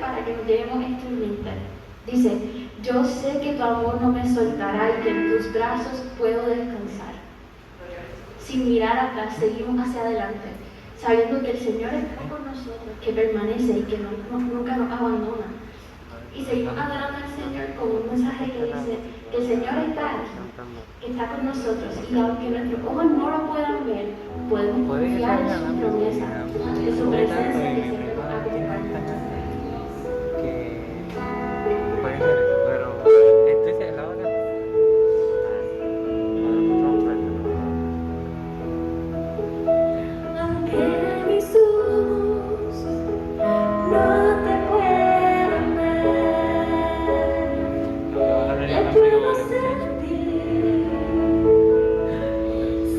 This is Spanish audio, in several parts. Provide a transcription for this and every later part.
para que nos llevemos esto en mente. Dice, yo sé que tu amor no me soltará y que en tus brazos puedo descansar. Sin mirar atrás, seguimos hacia adelante, sabiendo que el Señor está con nosotros, que permanece y que nunca nos abandona. Y seguimos adorando al Señor con un mensaje que dice que el Señor está aquí, que está con nosotros, y aunque nuestros ojos no lo puedan ver, podemos confiar en su promesa, en su presencia que siempre nos acompaña. Puede ser eso, pero este es el ahora. Aunque mis ojos no te puedan ver, te puedo sentir,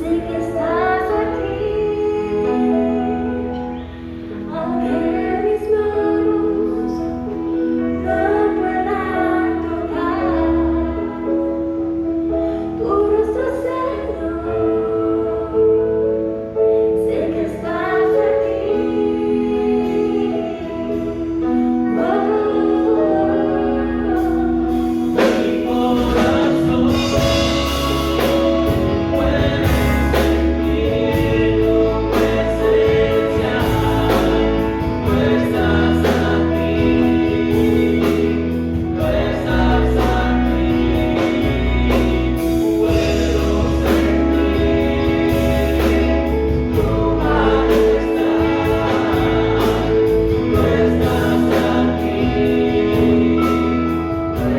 sé que estás aquí. Aunque mis manos no puedan tocar tu rostro, Señor, sé que estás aquí. Mi corazón puede sentir tu presencia, tú estás aquí, tú estás aquí, puedo sentir tu majestad, tú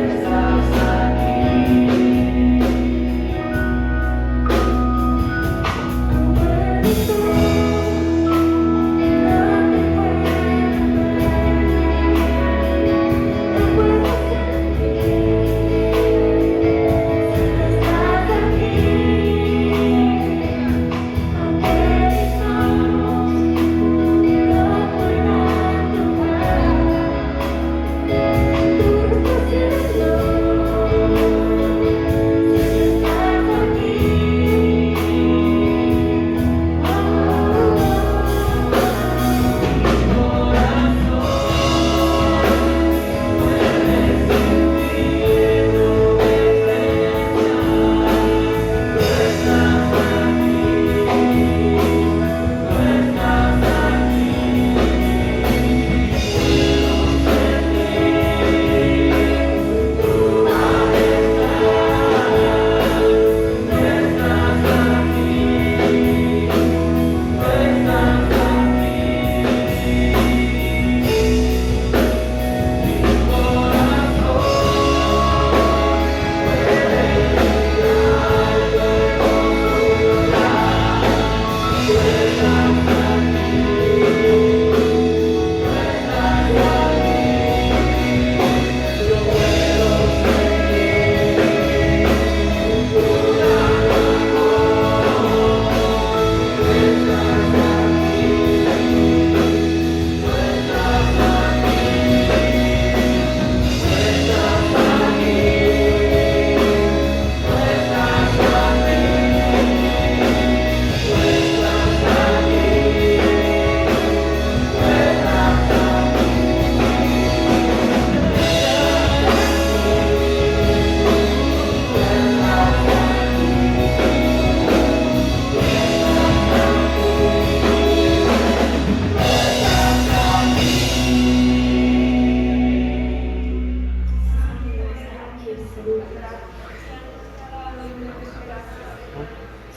estás aquí, tú estás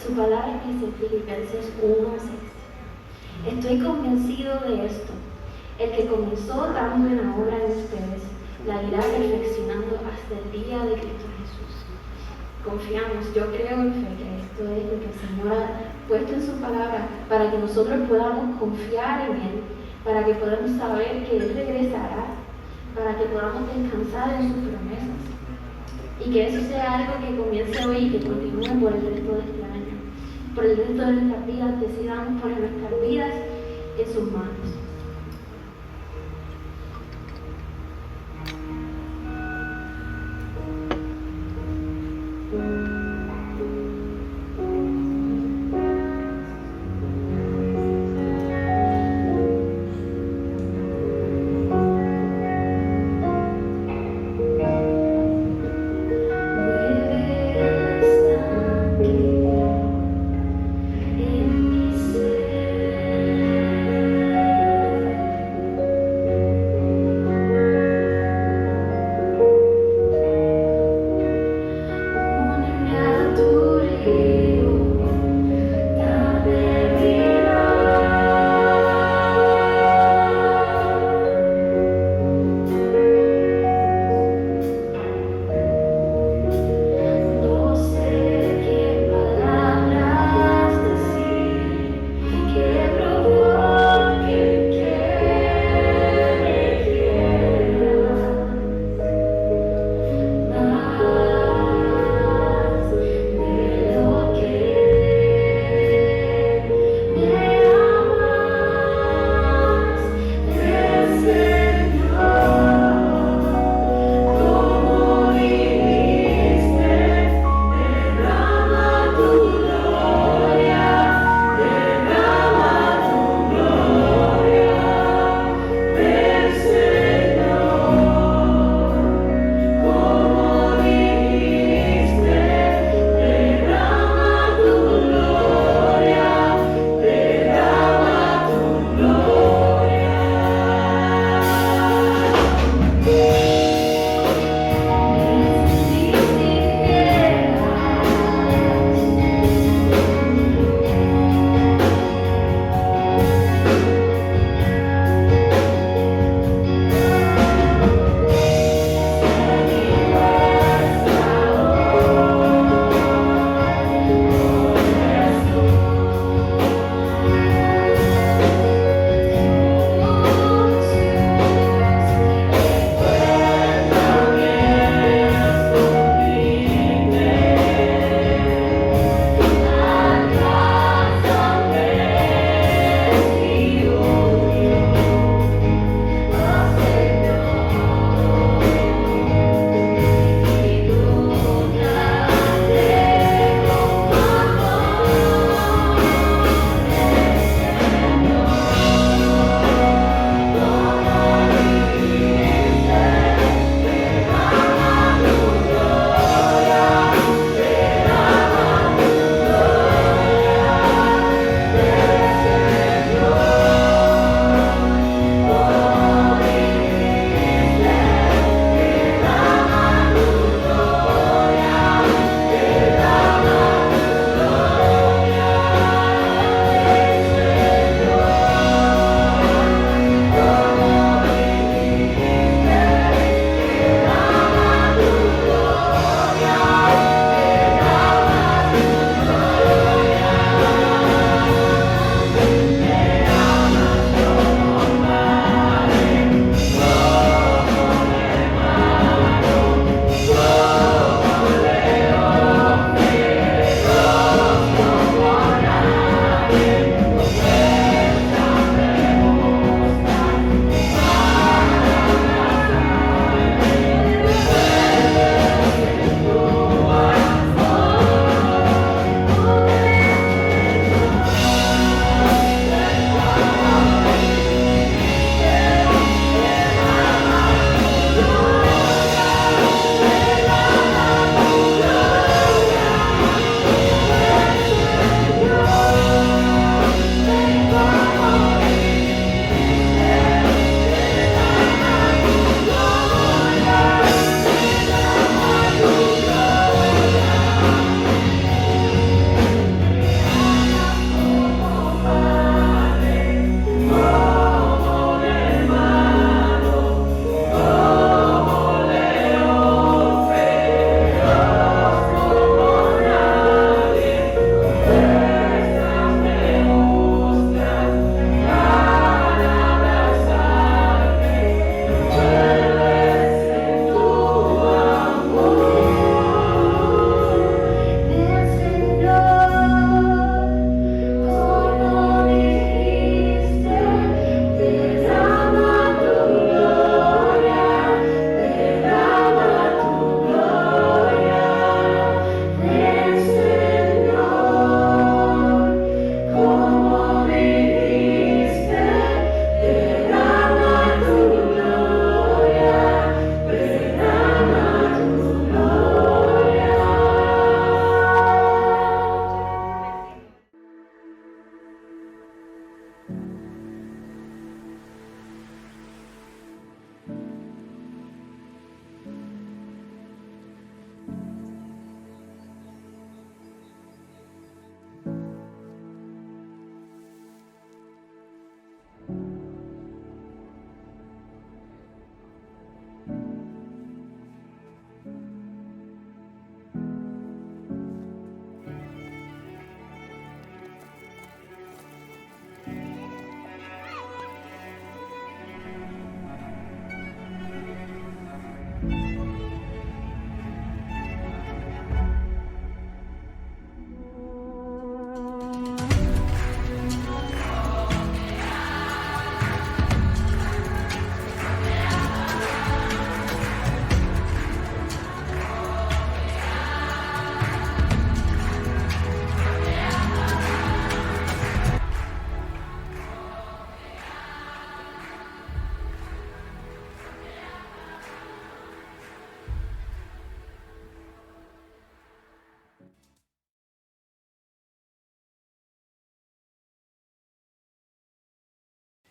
Su palabra dice en Filipenses 1:6. Estoy convencido de esto. El que comenzó tan buena obra en ustedes, la irá perfeccionando hasta el día de Cristo Jesús. Confiamos, yo creo en fe que esto es lo que el Señor ha puesto en su palabra para que nosotros podamos confiar en Él, para que podamos saber que Él regresará, para que podamos descansar en sus promesas. Y que eso sea algo que comience hoy y que continúe por el resto de este año. Por el resto de nuestras vidas, decidamos poner nuestras vidas en sus manos.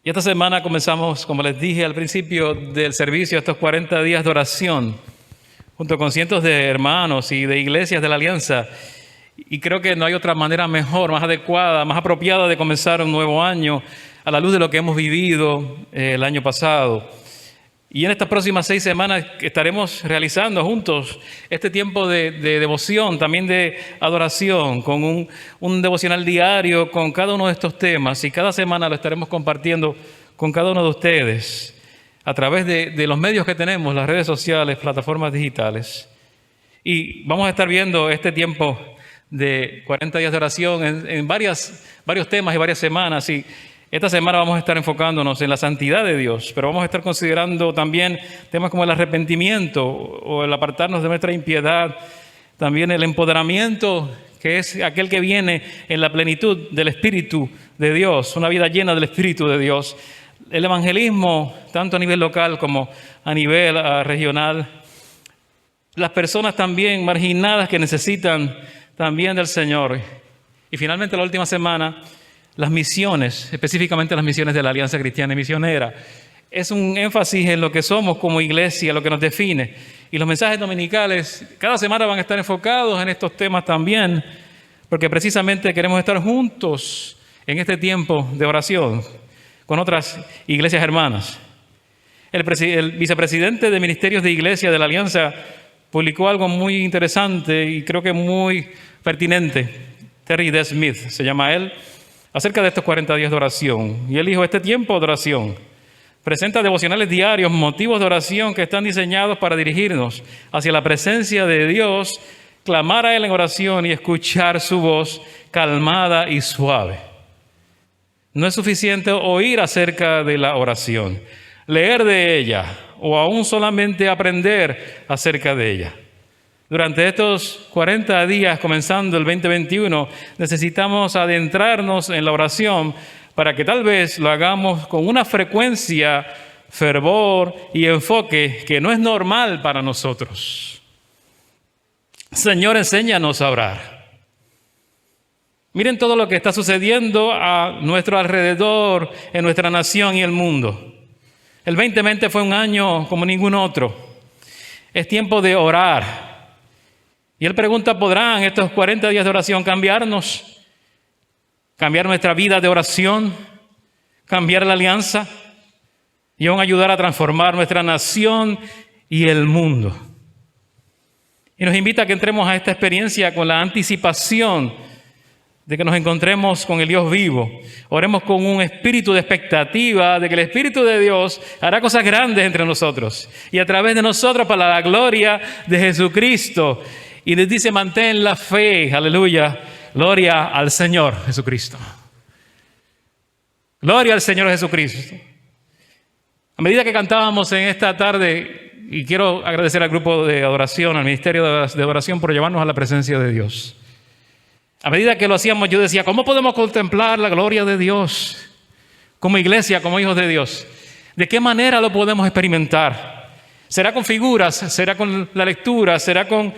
Y esta semana comenzamos, como les dije al principio del servicio, estos 40 días de oración, junto con cientos de hermanos y de iglesias de la Alianza. Y creo que no hay otra manera mejor, más adecuada, más apropiada de comenzar un nuevo año a la luz de lo que hemos vivido el año pasado. Y en estas próximas 6 semanas estaremos realizando juntos este tiempo de devoción, también de adoración, con un devocional diario con cada uno de estos temas. Y cada semana lo estaremos compartiendo con cada uno de ustedes a través de los medios que tenemos, las redes sociales, plataformas digitales. Y vamos a estar viendo este tiempo de 40 días de oración en varios temas y varias semanas. Y esta semana vamos a estar enfocándonos en la santidad de Dios, pero vamos a estar considerando también temas como el arrepentimiento o el apartarnos de nuestra impiedad, también el empoderamiento, que es aquel que viene en la plenitud del Espíritu de Dios, una vida llena del Espíritu de Dios, el evangelismo, tanto a nivel local como a nivel regional, las personas también marginadas que necesitan también del Señor. Y finalmente la última semana, las misiones, específicamente las misiones de la Alianza Cristiana y Misionera. Es un énfasis en lo que somos como iglesia, lo que nos define. Y los mensajes dominicales cada semana van a estar enfocados en estos temas también, porque precisamente queremos estar juntos en este tiempo de oración con otras iglesias hermanas. El vicepresidente de Ministerios de Iglesia de la Alianza publicó algo muy interesante y creo que muy pertinente. Terry D. Smith se llama él, acerca de estos 40 días de oración. Y él dijo, este tiempo de oración presenta devocionales diarios, motivos de oración que están diseñados para dirigirnos hacia la presencia de Dios, clamar a Él en oración y escuchar su voz calmada y suave. No es suficiente oír acerca de la oración, leer de ella o aún solamente aprender acerca de ella. Durante estos 40 días, comenzando el 2021, necesitamos adentrarnos en la oración para que tal vez lo hagamos con una frecuencia, fervor y enfoque que no es normal para nosotros. Señor, enséñanos a orar. Miren todo lo que está sucediendo a nuestro alrededor, en nuestra nación y el mundo. El 2020 fue un año como ningún otro. Es tiempo de orar. Y él pregunta, ¿podrán estos 40 días de oración cambiarnos? ¿Cambiar nuestra vida de oración? ¿Cambiar la alianza? Y aún ayudar a transformar nuestra nación y el mundo. Y nos invita a que entremos a esta experiencia con la anticipación de que nos encontremos con el Dios vivo. Oremos con un espíritu de expectativa de que el Espíritu de Dios hará cosas grandes entre nosotros. Y a través de nosotros para la gloria de Jesucristo. Y les dice, mantén la fe, aleluya, gloria al Señor Jesucristo. Gloria al Señor Jesucristo. A medida que cantábamos en esta tarde, y quiero agradecer al grupo de adoración, al Ministerio de Adoración por llevarnos a la presencia de Dios. A medida que lo hacíamos, yo decía, ¿cómo podemos contemplar la gloria de Dios como iglesia, como hijos de Dios? ¿De qué manera lo podemos experimentar? ¿Será con figuras? ¿Será con la lectura? ¿Será con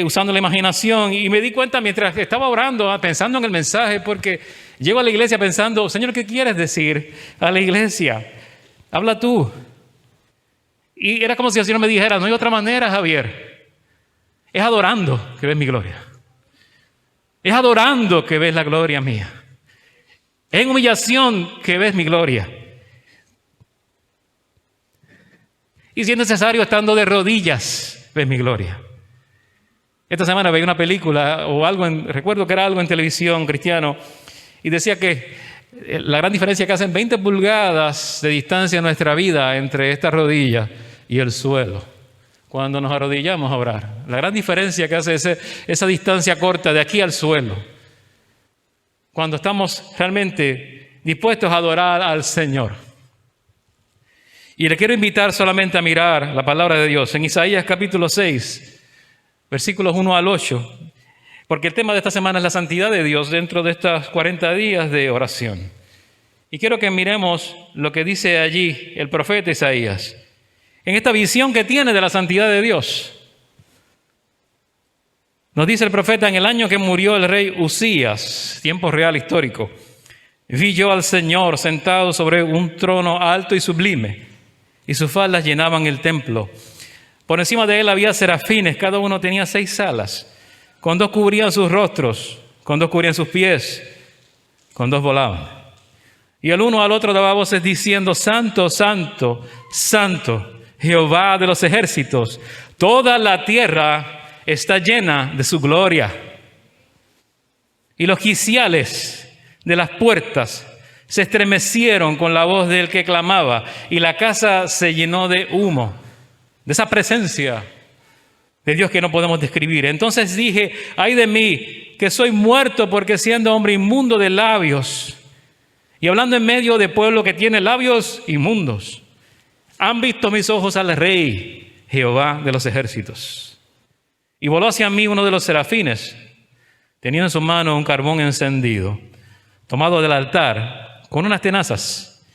usando la imaginación? Y me di cuenta mientras estaba orando, pensando en el mensaje, porque llego a la iglesia pensando, Señor, ¿qué quieres decir a la iglesia? Habla tú. Y era como si el Señor me dijera, no hay otra manera, Javier. Es adorando que ves mi gloria. Es adorando que ves la gloria mía. Es en humillación que ves mi gloria. Y si es necesario, estando de rodillas, ves mi gloria. Esta semana veía una película o algo, recuerdo que era algo en televisión cristiano, y decía que la gran diferencia que hacen 20 pulgadas de distancia en nuestra vida entre esta rodilla y el suelo, cuando nos arrodillamos a orar. La gran diferencia que hace esa distancia corta de aquí al suelo, cuando estamos realmente dispuestos a adorar al Señor. Y le quiero invitar solamente a mirar la palabra de Dios en Isaías capítulo 6, versículos 1 al 8, porque el tema de esta semana es la santidad de Dios dentro de estos 40 días de oración. Y quiero que miremos lo que dice allí el profeta Isaías, en esta visión que tiene de la santidad de Dios. Nos dice el profeta, en el año que murió el rey Usías, tiempo real histórico, Vi yo al Señor sentado sobre un trono alto y sublime, y sus faldas llenaban el templo. Por encima de él había serafines, cada uno tenía 6 alas. Con 2 cubrían sus rostros, con 2 cubrían sus pies, con 2 volaban. Y el uno al otro daba voces diciendo: Santo, Santo, Santo, Jehová de los ejércitos. Toda la tierra está llena de su gloria. Y los quiciales de las puertas se estremecieron con la voz del que clamaba, y la casa se llenó de humo, de esa presencia de Dios que no podemos describir. Entonces dije: ay de mí, que soy muerto, porque siendo hombre inmundo de labios, y hablando en medio de pueblo que tiene labios inmundos, han visto mis ojos al Rey, Jehová de los ejércitos. Y voló hacia mí uno de los serafines, tenía en su mano un carbón encendido, tomado del altar, con unas tenazas.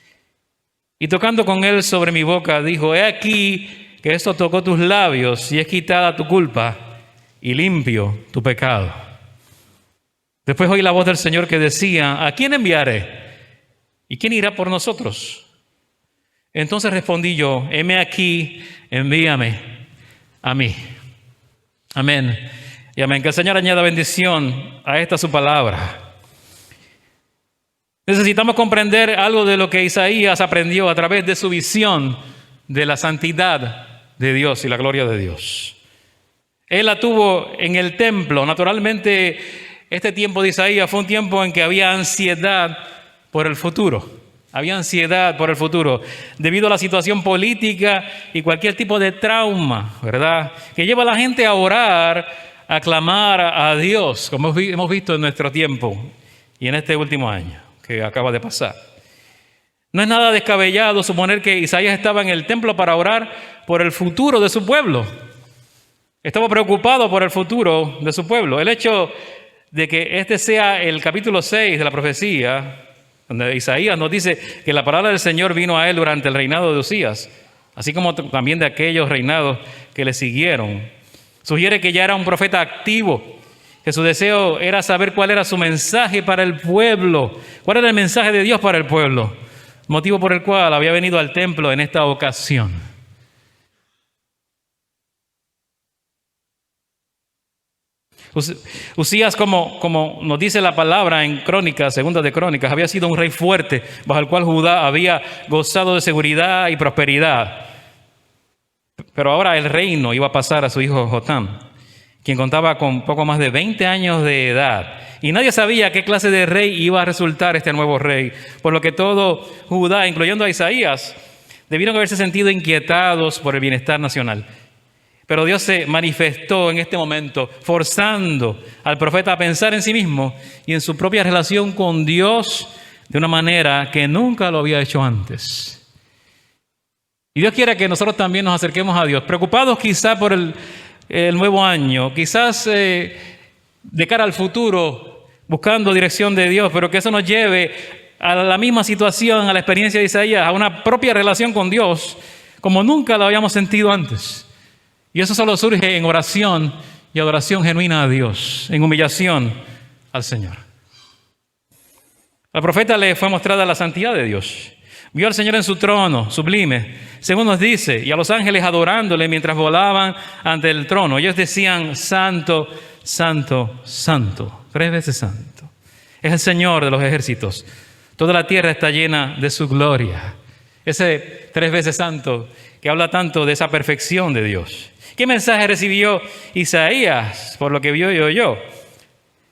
Y tocando con él sobre mi boca, dijo: he aquí que esto tocó tus labios, y es quitada tu culpa, y limpio tu pecado. Después oí la voz del Señor que decía: ¿a quién enviaré? ¿Y quién irá por nosotros? Entonces respondí yo: heme aquí, envíame a mí. Amén y amén. Que el Señor añada bendición a esta su palabra. Necesitamos comprender algo de lo que Isaías aprendió a través de su visión de la santidad de Dios y la gloria de Dios. Él la tuvo en el templo. Naturalmente, este tiempo de Isaías fue un tiempo en que había ansiedad por el futuro. Había ansiedad por el futuro debido a la situación política y cualquier tipo de trauma, ¿verdad?, que lleva a la gente a orar, a clamar a Dios, como hemos visto en nuestro tiempo y en este último año que acaba de pasar. No es nada descabellado suponer que Isaías estaba en el templo para orar por el futuro de su pueblo. Estaba preocupado por el futuro de su pueblo. El hecho de que este sea el capítulo 6 de la profecía, donde Isaías nos dice que la palabra del Señor vino a él durante el reinado de Usías, así como también de aquellos reinados que le siguieron, sugiere que ya era un profeta activo, que su deseo era saber cuál era su mensaje para el pueblo, cuál era el mensaje de Dios para el pueblo, motivo por el cual había venido al templo en esta ocasión. Usías, como nos dice la palabra en Crónicas, Segunda de Crónicas, había sido un rey fuerte, bajo el cual Judá había gozado de seguridad y prosperidad. Pero ahora el reino iba a pasar a su hijo Jotam, quien contaba con poco más de 20 años de edad. Y nadie sabía qué clase de rey iba a resultar este nuevo rey, por lo que todo Judá, incluyendo a Isaías, debieron haberse sentido inquietados por el bienestar nacional. Pero Dios se manifestó en este momento, forzando al profeta a pensar en sí mismo y en su propia relación con Dios de una manera que nunca lo había hecho antes. Y Dios quiere que nosotros también nos acerquemos a Dios, preocupados quizás por el nuevo año, quizás de cara al futuro, buscando dirección de Dios, pero que eso nos lleve a la misma situación, a la experiencia de Isaías, a una propia relación con Dios, como nunca lo habíamos sentido antes. Y eso solo surge en oración y adoración genuina a Dios, en humillación al Señor. Al profeta le fue mostrada la santidad de Dios. Vio al Señor en su trono sublime, según nos dice, y a los ángeles adorándole mientras volaban ante el trono. Ellos decían: Santo, Santo, Santo, 3 veces santo. Es el Señor de los ejércitos. Toda la tierra está llena de su gloria. Ese 3 veces santo que habla tanto de esa perfección de Dios. ¿Qué mensaje recibió Isaías por lo que vio y oyó?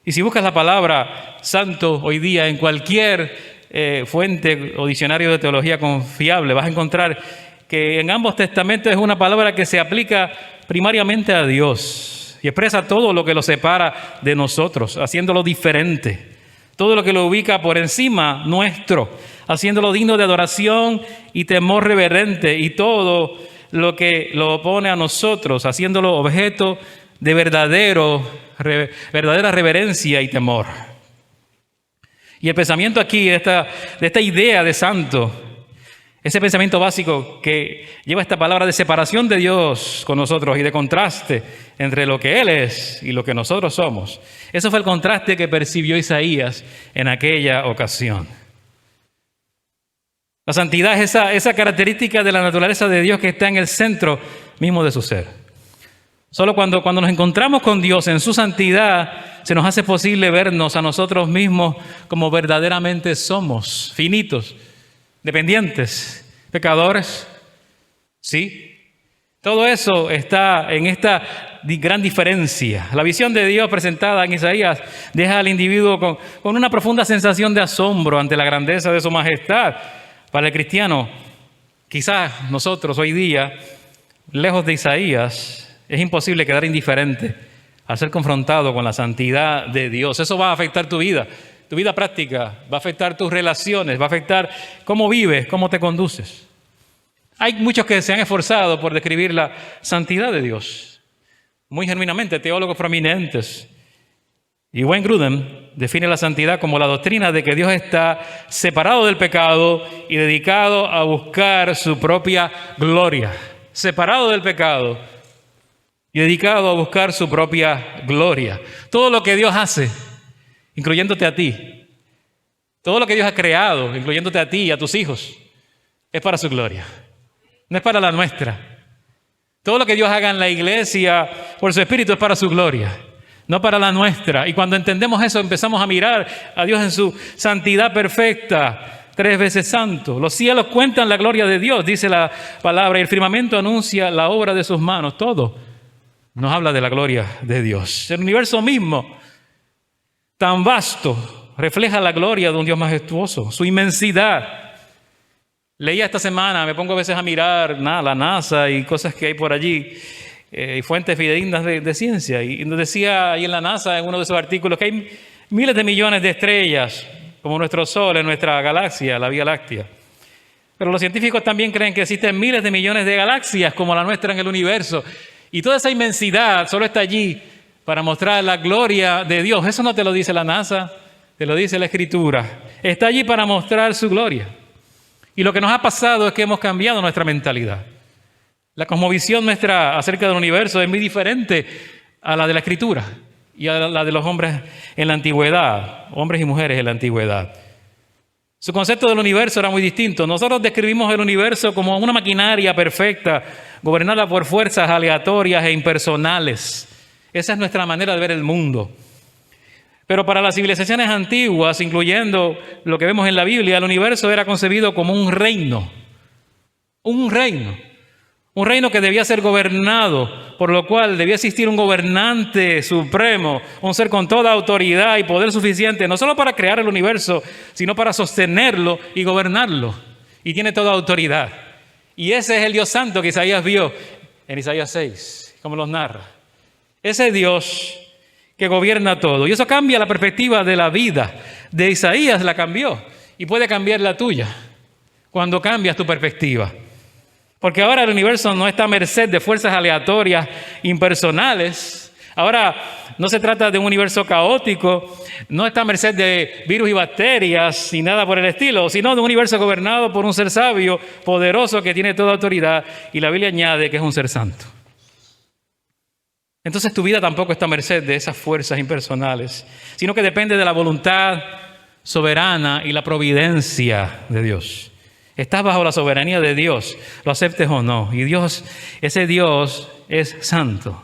Y si buscas la palabra santo hoy día en cualquier fuente o diccionario de teología confiable, vas a encontrar que en ambos testamentos es una palabra que se aplica primariamente a Dios y expresa todo lo que lo separa de nosotros, haciéndolo diferente, todo lo que lo ubica por encima nuestro, haciéndolo digno de adoración y temor reverente, y todo lo que lo opone a nosotros, haciéndolo objeto de verdadera reverencia y temor. Y el pensamiento aquí de esta idea de santo, ese pensamiento básico que lleva esta palabra de separación de Dios con nosotros y de contraste entre lo que Él es y lo que nosotros somos. Eso fue el contraste que percibió Isaías en aquella ocasión. La santidad es esa característica de la naturaleza de Dios que está en el centro mismo de su ser. Solo cuando nos encontramos con Dios en su santidad, se nos hace posible vernos a nosotros mismos como verdaderamente somos, finitos, dependientes, pecadores. ¿Sí? Todo eso está en esta gran diferencia. La visión de Dios presentada en Isaías deja al individuo con una profunda sensación de asombro ante la grandeza de su majestad. Para el cristiano, quizás nosotros hoy día, lejos de Isaías, es imposible quedar indiferente al ser confrontado con la santidad de Dios. Eso va a afectar tu vida práctica, va a afectar tus relaciones, va a afectar cómo vives, cómo te conduces. Hay muchos que se han esforzado por describir la santidad de Dios, muy genuinamente, teólogos prominentes. Y Wayne Grudem define la santidad como la doctrina de que Dios está separado del pecado y dedicado a buscar su propia gloria. Separado del pecado y dedicado a buscar su propia gloria. Todo lo que Dios hace, incluyéndote a ti, todo lo que Dios ha creado, incluyéndote a ti y a tus hijos, es para su gloria, no es para la nuestra. Todo lo que Dios haga en la iglesia por su Espíritu es para su gloria, no para la nuestra. Y cuando entendemos eso, empezamos a mirar a Dios en su santidad perfecta, 3 veces santo. Los cielos cuentan la gloria de Dios, dice la palabra, y el firmamento anuncia la obra de sus manos. Todo nos habla de la gloria de Dios. El universo mismo, tan vasto, refleja la gloria de un Dios majestuoso, su inmensidad. Leía esta semana, me pongo a veces a mirar la NASA y cosas que hay por allí, y fuentes fidedignas de ciencia. Y nos decía ahí en la NASA, en uno de sus artículos, que hay miles de millones de estrellas, como nuestro Sol en nuestra galaxia, la Vía Láctea. Pero los científicos también creen que existen miles de millones de galaxias como la nuestra en el universo. Y toda esa inmensidad solo está allí para mostrar la gloria de Dios. Eso no te lo dice la NASA, te lo dice la Escritura. Está allí para mostrar su gloria. Y lo que nos ha pasado es que hemos cambiado nuestra mentalidad. La cosmovisión nuestra acerca del universo es muy diferente a la de la Escritura y a la de los hombres en la antigüedad, hombres y mujeres en la antigüedad. Su concepto del universo era muy distinto. Nosotros describimos el universo como una maquinaria perfecta, gobernada por fuerzas aleatorias e impersonales. Esa es nuestra manera de ver el mundo. Pero para las civilizaciones antiguas, incluyendo lo que vemos en la Biblia, el universo era concebido como un reino. Un reino que debía ser gobernado, por lo cual debía existir un gobernante supremo, un ser con toda autoridad y poder suficiente, no solo para crear el universo, sino para sostenerlo y gobernarlo. Y tiene toda autoridad. Y ese es el Dios santo que Isaías vio en Isaías 6, como los narra. Ese Dios que gobierna todo. Y eso cambia la perspectiva de la vida. De Isaías la cambió y puede cambiar la tuya cuando cambias tu perspectiva. Porque ahora el universo no está a merced de fuerzas aleatorias, impersonales. Ahora no se trata de un universo caótico, no está a merced de virus y bacterias y nada por el estilo, sino de un universo gobernado por un ser sabio, poderoso, que tiene toda autoridad. Y la Biblia añade que es un ser santo. Entonces tu vida tampoco está a merced de esas fuerzas impersonales, sino que depende de la voluntad soberana y la providencia de Dios. Estás bajo la soberanía de Dios, lo aceptes o no. Y Dios, ese Dios es santo.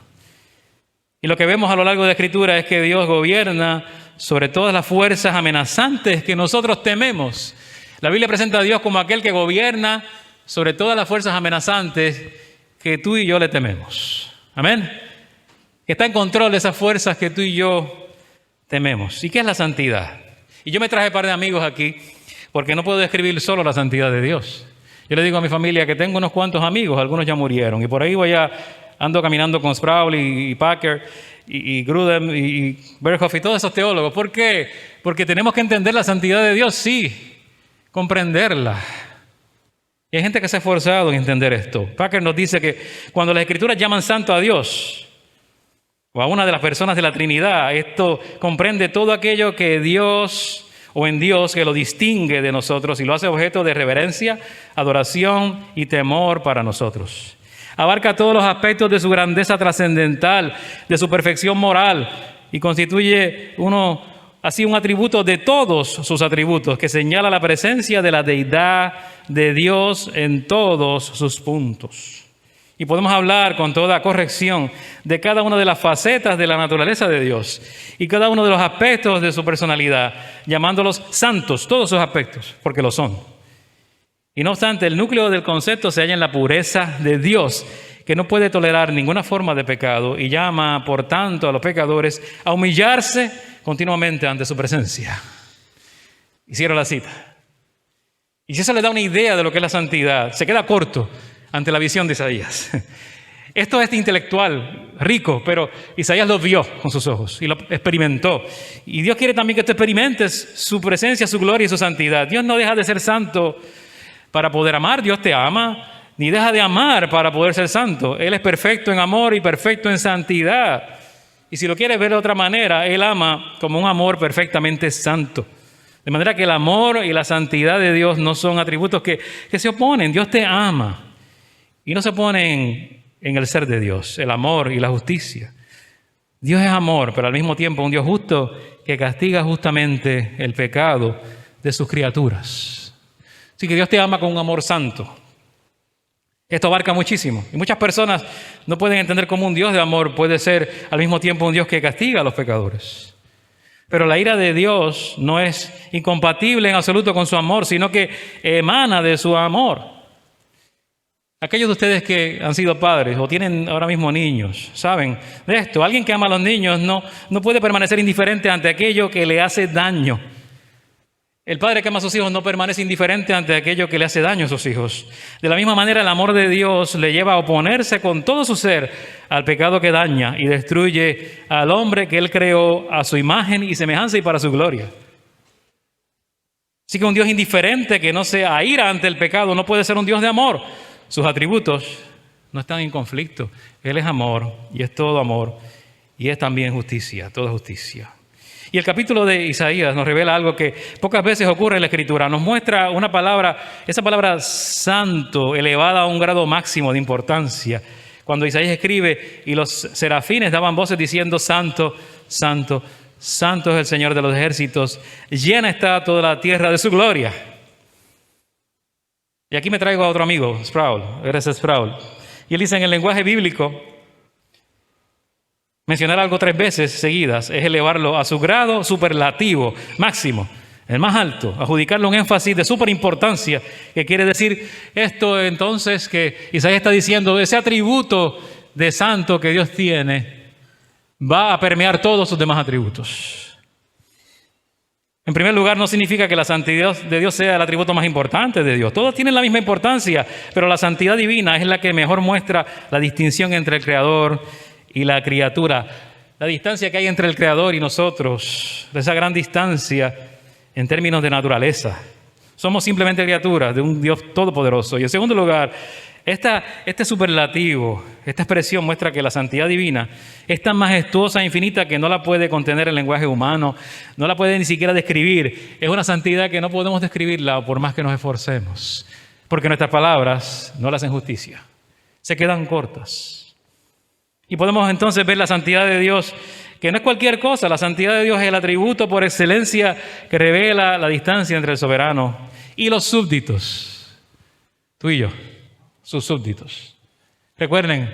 Y lo que vemos a lo largo de la Escritura es que Dios gobierna sobre todas las fuerzas amenazantes que nosotros tememos. La Biblia presenta a Dios como aquel que gobierna sobre todas las fuerzas amenazantes que tú y yo le tememos. Amén. Que está en control de esas fuerzas que tú y yo tememos. ¿Y qué es la santidad? Y yo me traje un par de amigos aquí porque no puedo describir solo la santidad de Dios. Yo le digo a mi familia que tengo unos cuantos amigos, algunos ya murieron, y por ahí ando caminando con Sproul y Packer y Grudem y Berkhoff y todos esos teólogos. ¿Por qué? Porque tenemos que entender la santidad de Dios, sí, comprenderla. Y hay gente que se ha esforzado en entender esto. Packer nos dice que cuando las Escrituras llaman santo a Dios o a una de las personas de la Trinidad, esto comprende todo aquello que Dios o en Dios que lo distingue de nosotros y lo hace objeto de reverencia, adoración y temor para nosotros. Abarca todos los aspectos de su grandeza trascendental, de su perfección moral y constituye así un atributo de todos sus atributos, que señala la presencia de la deidad de Dios en todos sus puntos. Y podemos hablar con toda corrección de cada una de las facetas de la naturaleza de Dios y cada uno de los aspectos de su personalidad, llamándolos santos, todos sus aspectos, porque lo son. Y no obstante, el núcleo del concepto se halla en la pureza de Dios, que no puede tolerar ninguna forma de pecado y llama, por tanto, a los pecadores a humillarse continuamente ante su presencia. Y cierro la cita. Y si eso le da una idea de lo que es la santidad, se queda corto ante la visión de Isaías. Esto es intelectual, rico, pero Isaías lo vio con sus ojos y lo experimentó. Y Dios quiere también que tú experimentes su presencia, su gloria y su santidad. Dios no deja de ser santo para poder amar. Dios te ama, ni deja de amar para poder ser santo. Él es perfecto en amor y perfecto en santidad. Y si lo quieres ver de otra manera, Él ama como un amor perfectamente santo. De manera que el amor y la santidad de Dios no son atributos que se oponen. Dios te ama y no se oponen en el ser de Dios, el amor y la justicia. Dios es amor, pero al mismo tiempo un Dios justo que castiga justamente el pecado de sus criaturas. Así que Dios te ama con un amor santo. Esto abarca muchísimo. Y muchas personas no pueden entender cómo un Dios de amor puede ser al mismo tiempo un Dios que castiga a los pecadores. Pero la ira de Dios no es incompatible en absoluto con su amor, sino que emana de su amor. Aquellos de ustedes que han sido padres o tienen ahora mismo niños, saben de esto. Alguien que ama a los niños no puede permanecer indiferente ante aquello que le hace daño. El padre que ama a sus hijos no permanece indiferente ante aquello que le hace daño a sus hijos. De la misma manera, el amor de Dios le lleva a oponerse con todo su ser al pecado que daña y destruye al hombre que Él creó a su imagen y semejanza y para su gloria. Así que un Dios indiferente que no se aira ante el pecado no puede ser un Dios de amor. Sus atributos no están en conflicto. Él es amor y es todo amor y es también justicia, toda justicia. Y el capítulo de Isaías nos revela algo que pocas veces ocurre en la Escritura. Nos muestra una palabra, esa palabra santo, elevada a un grado máximo de importancia. Cuando Isaías escribe, y los serafines daban voces diciendo, santo, santo, santo es el Señor de los ejércitos, llena está toda la tierra de su gloria. Y aquí me traigo a otro amigo, Sproul, R.C. Sproul. Y él dice en el lenguaje bíblico, mencionar algo 3 veces seguidas es elevarlo a su grado superlativo, máximo, el más alto, adjudicarle un énfasis de superimportancia, que quiere decir esto entonces que Isaías está diciendo, ese atributo de santo que Dios tiene va a permear todos sus demás atributos. En primer lugar, no significa que la santidad de Dios sea el atributo más importante de Dios. Todos tienen la misma importancia, pero la santidad divina es la que mejor muestra la distinción entre el Creador y la criatura. La distancia que hay entre el Creador y nosotros, esa gran distancia en términos de naturaleza. Somos simplemente criaturas de un Dios todopoderoso. Y en segundo lugar, este superlativo, esta expresión muestra que la santidad divina es tan majestuosa e infinita que no la puede contener el lenguaje humano, no la puede ni siquiera describir. Es una santidad que no podemos describirla por más que nos esforcemos, porque nuestras palabras no le hacen justicia, se quedan cortas. Y podemos entonces ver la santidad de Dios, que no es cualquier cosa. La santidad de Dios es el atributo por excelencia que revela la distancia entre el soberano y los súbditos, tú y yo. Sus súbditos. Recuerden,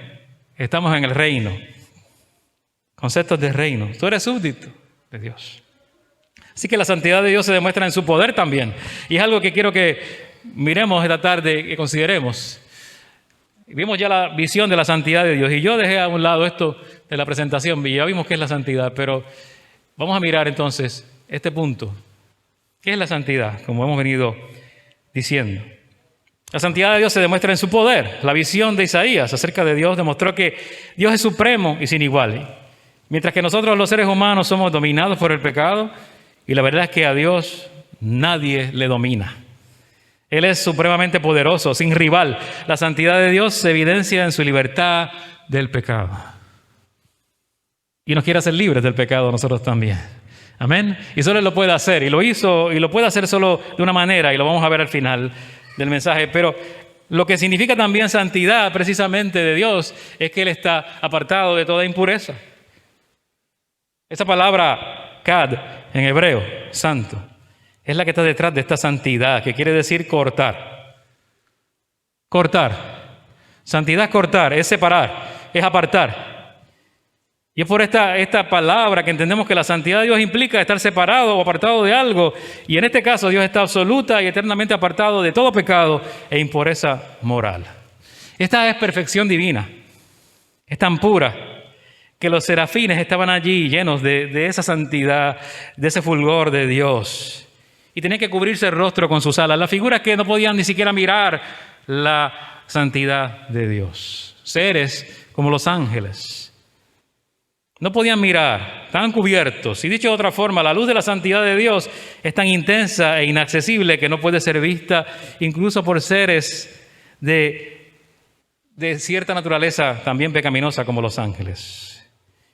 estamos en el reino. Conceptos de reino. Tú eres súbdito de Dios. Así que la santidad de Dios se demuestra en su poder también. Y es algo que quiero que miremos esta tarde, que consideremos. Vimos ya la visión de la santidad de Dios. Y yo dejé a un lado esto de la presentación. Y ya vimos qué es la santidad. Pero vamos a mirar entonces este punto. ¿Qué es la santidad? Como hemos venido diciendo. La santidad de Dios se demuestra en su poder. La visión de Isaías acerca de Dios demostró que Dios es supremo y sin igual. Mientras que nosotros los seres humanos somos dominados por el pecado, y la verdad es que a Dios nadie le domina. Él es supremamente poderoso, sin rival. La santidad de Dios se evidencia en su libertad del pecado. Y nos quiere hacer libres del pecado nosotros también. Amén. Y solo Él lo puede hacer. Y lo hizo, y lo puede hacer solo de una manera, y lo vamos a ver al final del mensaje. Pero lo que significa también santidad precisamente de Dios es que Él está apartado de toda impureza. Esa palabra kad en hebreo, santo. Es la que está detrás de esta santidad, que quiere decir cortar. Cortar. Santidad es cortar, es separar, es apartar. Y es por esta palabra que entendemos que la santidad de Dios implica estar separado o apartado de algo. Y en este caso Dios está absoluta y eternamente apartado de todo pecado e impureza moral. Esta es perfección divina. Es tan pura que los serafines estaban allí llenos de esa santidad, de ese fulgor de Dios. Y tenían que cubrirse el rostro con sus alas. Las figuras que no podían ni siquiera mirar la santidad de Dios. Seres como los ángeles. No podían mirar, estaban cubiertos. Y dicho de otra forma, la luz de la santidad de Dios es tan intensa e inaccesible que no puede ser vista incluso por seres de cierta naturaleza también pecaminosa como los ángeles.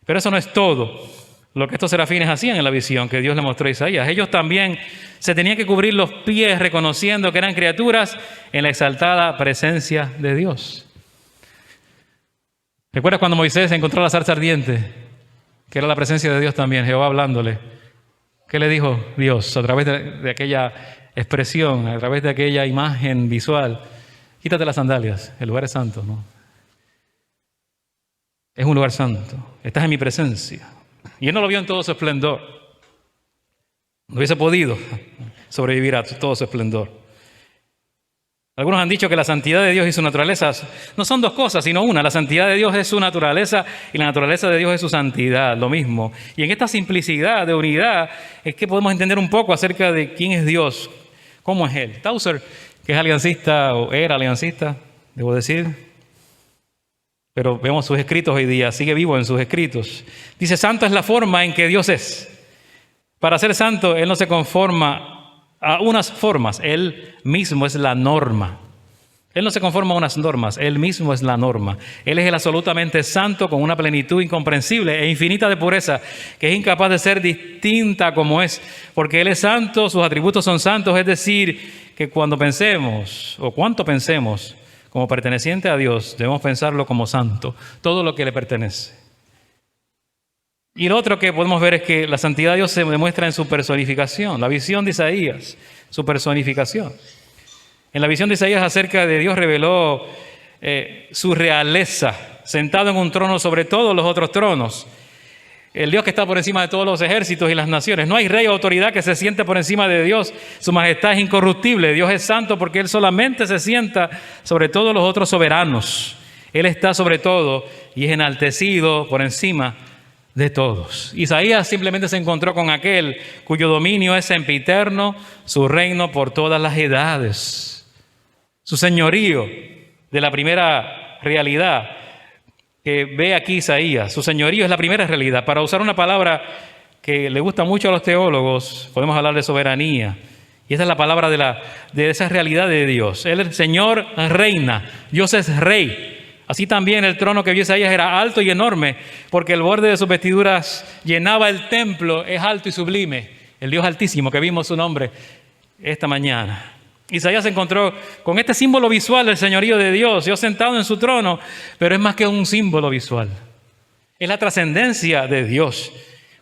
Pero eso no es todo lo que estos serafines hacían en la visión que Dios le mostró a Isaías. Ellos también se tenían que cubrir los pies reconociendo que eran criaturas en la exaltada presencia de Dios. ¿Recuerdas cuando Moisés encontró la zarza ardiente? Que era la presencia de Dios también, Jehová hablándole. ¿Qué le dijo Dios a través de aquella expresión, a través de aquella imagen visual? Quítate las sandalias, el lugar es santo, ¿no? Es un lugar santo, estás en mi presencia. Y él no lo vio en todo su esplendor. No hubiese podido sobrevivir a todo su esplendor. Algunos han dicho que la santidad de Dios y su naturaleza no son dos cosas, sino una. La santidad de Dios es su naturaleza y la naturaleza de Dios es su santidad, lo mismo. Y en esta simplicidad de unidad es que podemos entender un poco acerca de quién es Dios, cómo es Él. Tauser, que es aliancista o era aliancista, debo decir, pero vemos sus escritos hoy día, sigue vivo en sus escritos. Dice, santo es la forma en que Dios es. Para ser santo, Él no se conforma a unas formas, Él mismo es la norma. Él no se conforma a unas normas, Él mismo es la norma. Él es el absolutamente santo con una plenitud incomprensible e infinita de pureza, que es incapaz de ser distinta como es, porque Él es santo, sus atributos son santos, es decir, que cuando pensemos o cuanto pensemos como perteneciente a Dios, debemos pensarlo como santo, todo lo que le pertenece. Y lo otro que podemos ver es que la santidad de Dios se demuestra en su personificación. La visión de Isaías, su personificación. En la visión de Isaías acerca de Dios reveló su realeza, sentado en un trono sobre todos los otros tronos. El Dios que está por encima de todos los ejércitos y las naciones. No hay rey o autoridad que se siente por encima de Dios. Su majestad es incorruptible. Dios es santo porque Él solamente se sienta sobre todos los otros soberanos. Él está sobre todo y es enaltecido por encima de todos. Isaías simplemente se encontró con aquel cuyo dominio es sempiterno, su reino por todas las edades. Su señorío de la primera realidad que ve aquí Isaías, su señorío es la primera realidad. Para usar una palabra que le gusta mucho a los teólogos, podemos hablar de soberanía. Y esa es la palabra de esa realidad de Dios. Él, el Señor, reina. Dios es rey. Así también el trono que vio Isaías era alto y enorme, porque el borde de sus vestiduras llenaba el templo, es alto y sublime. El Dios altísimo que vimos su nombre esta mañana. Isaías se encontró con este símbolo visual del señorío de Dios, Dios sentado en su trono, pero es más que un símbolo visual. Es la trascendencia de Dios.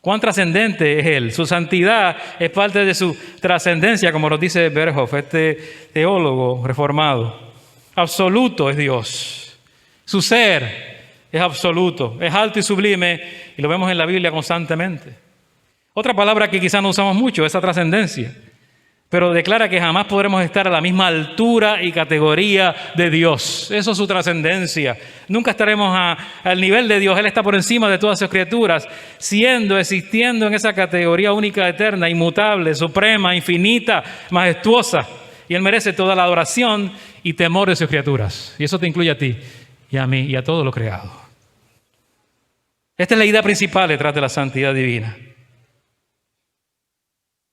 ¿Cuán trascendente es Él? Su santidad es parte de su trascendencia, como lo dice Berhoff, este teólogo reformado. Absoluto es Dios. Su ser es absoluto, es alto y sublime, y lo vemos en la Biblia constantemente. Otra palabra que quizás no usamos mucho es esa trascendencia, pero declara que jamás podremos estar a la misma altura y categoría de Dios. Eso es su trascendencia. Nunca estaremos al nivel de Dios. Él está por encima de todas sus criaturas, existiendo en esa categoría única, eterna, inmutable, suprema, infinita, majestuosa. Y Él merece toda la adoración y temor de sus criaturas. Y eso te incluye a ti y a mí y a todo lo creado. Esta es la idea principal detrás de la santidad divina.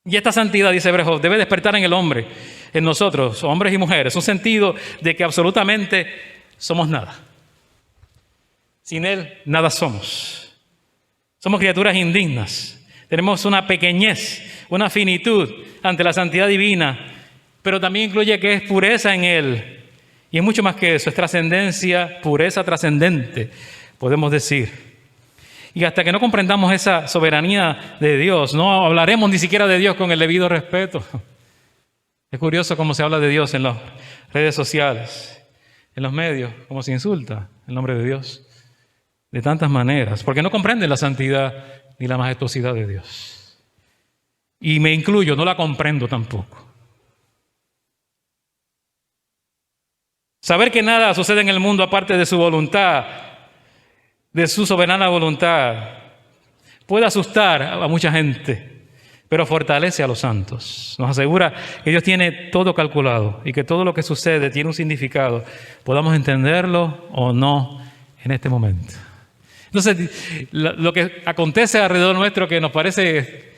Y esta santidad, dice Berhoff, debe despertar en el hombre, en nosotros, hombres y mujeres, un sentido de que absolutamente somos nada. Sin Él, nada somos. Somos criaturas indignas. Tenemos una pequeñez, una finitud ante la santidad divina, pero también incluye que es pureza en Él. Y es mucho más que eso, es trascendencia, pureza trascendente, podemos decir. Y hasta que no comprendamos esa soberanía de Dios, no hablaremos ni siquiera de Dios con el debido respeto. Es curioso cómo se habla de Dios en las redes sociales, en los medios, cómo se insulta el nombre de Dios de tantas maneras, porque no comprenden la santidad ni la majestuosidad de Dios. Y me incluyo, no la comprendo tampoco. Saber que nada sucede en el mundo aparte de su voluntad, de su soberana voluntad, puede asustar a mucha gente, pero fortalece a los santos. Nos asegura que Dios tiene todo calculado y que todo lo que sucede tiene un significado. Podamos entenderlo o no en este momento. Entonces, lo que acontece alrededor nuestro que nos parece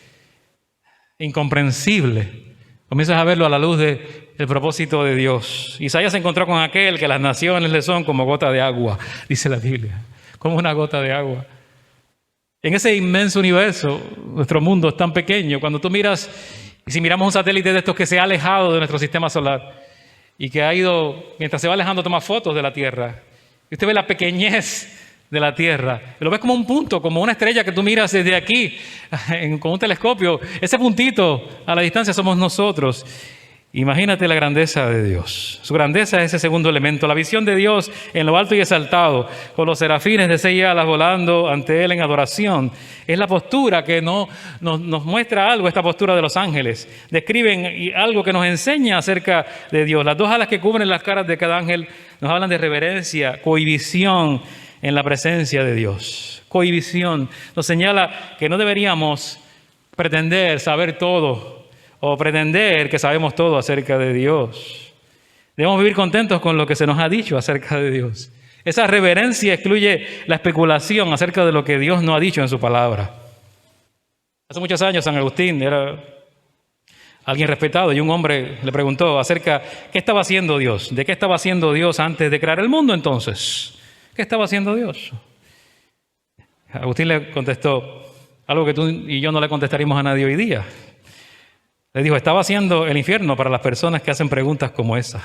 incomprensible, comienzas a verlo a la luz del propósito de Dios. Isaías se encontró con aquel que las naciones le son como gota de agua, dice la Biblia, como una gota de agua. En ese inmenso universo, nuestro mundo es tan pequeño. Cuando tú miras, y si miramos un satélite de estos que se ha alejado de nuestro sistema solar y que ha ido, mientras se va alejando, toma fotos de la Tierra, y usted ve la pequeñez de la Tierra, lo ves como un punto, como una estrella que tú miras desde aquí con un telescopio. Ese puntito a la distancia somos nosotros. Imagínate la grandeza de Dios. Su grandeza es ese segundo elemento, la visión de Dios en lo alto y exaltado, con los serafines de 6 alas volando ante Él en adoración. Es la postura que nos muestra algo, esta postura de los ángeles. Describen algo que nos enseña acerca de Dios. Las 2 alas que cubren las caras de cada ángel nos hablan de reverencia, cohibición en la presencia de Dios. Cohibición nos señala que no deberíamos pretender saber todo o pretender que sabemos todo acerca de Dios. Debemos vivir contentos con lo que se nos ha dicho acerca de Dios. Esa reverencia excluye la especulación acerca de lo que Dios no ha dicho en su palabra. Hace muchos años San Agustín era alguien respetado y un hombre le preguntó acerca qué estaba haciendo Dios, de qué estaba haciendo Dios antes de crear el mundo entonces. ¿Qué estaba haciendo Dios? Agustín le contestó algo que tú y yo no le contestaríamos a nadie hoy día. Le dijo, estaba haciendo el infierno para las personas que hacen preguntas como esa.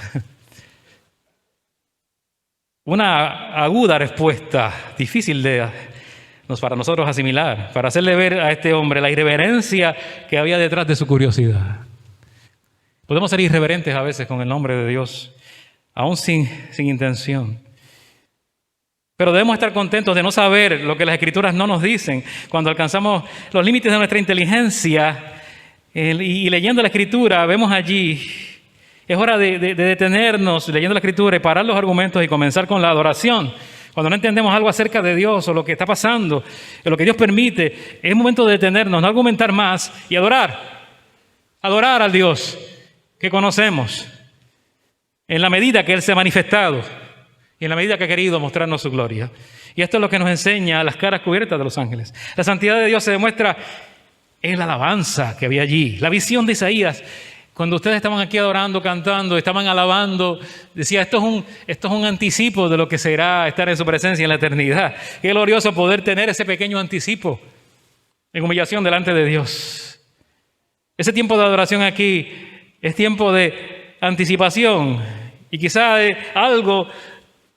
Una aguda respuesta, difícil para nosotros asimilar, para hacerle ver a este hombre la irreverencia que había detrás de su curiosidad. Podemos ser irreverentes a veces con el nombre de Dios, aún sin intención. Pero debemos estar contentos de no saber lo que las Escrituras no nos dicen. Cuando alcanzamos los límites de nuestra inteligencia y leyendo la Escritura, vemos allí, es hora de detenernos leyendo la Escritura y parar los argumentos y comenzar con la adoración. Cuando no entendemos algo acerca de Dios o lo que está pasando, lo que Dios permite, es momento de detenernos, no argumentar más y adorar. Adorar al Dios que conocemos en la medida que Él se ha manifestado. Y en la medida que ha querido mostrarnos su gloria. Y esto es lo que nos enseña las caras cubiertas de los ángeles. La santidad de Dios se demuestra en la alabanza que había allí. La visión de Isaías, cuando ustedes estaban aquí adorando, cantando, estaban alabando, decía, esto es un anticipo de lo que será estar en su presencia en la eternidad. Qué glorioso poder tener ese pequeño anticipo en humillación delante de Dios. Ese tiempo de adoración aquí es tiempo de anticipación y quizá de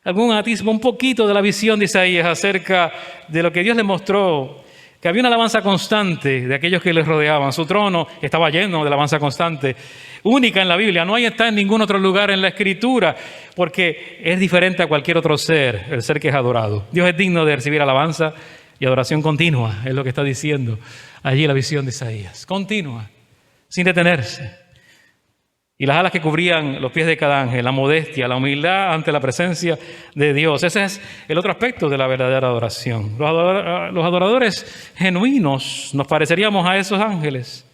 algún atisbo, un poquito de la visión de Isaías acerca de lo que Dios le mostró, que había una alabanza constante de aquellos que les rodeaban. Su trono estaba lleno de alabanza constante, única en la Biblia, no está en ningún otro lugar en la Escritura, porque es diferente a cualquier otro ser, el ser que es adorado. Dios es digno de recibir alabanza y adoración continua, es lo que está diciendo allí la visión de Isaías, continua, sin detenerse. Y las alas que cubrían los pies de cada ángel, la modestia, la humildad ante la presencia de Dios. Ese es el otro aspecto de la verdadera adoración. Los adoradores genuinos nos pareceríamos a esos ángeles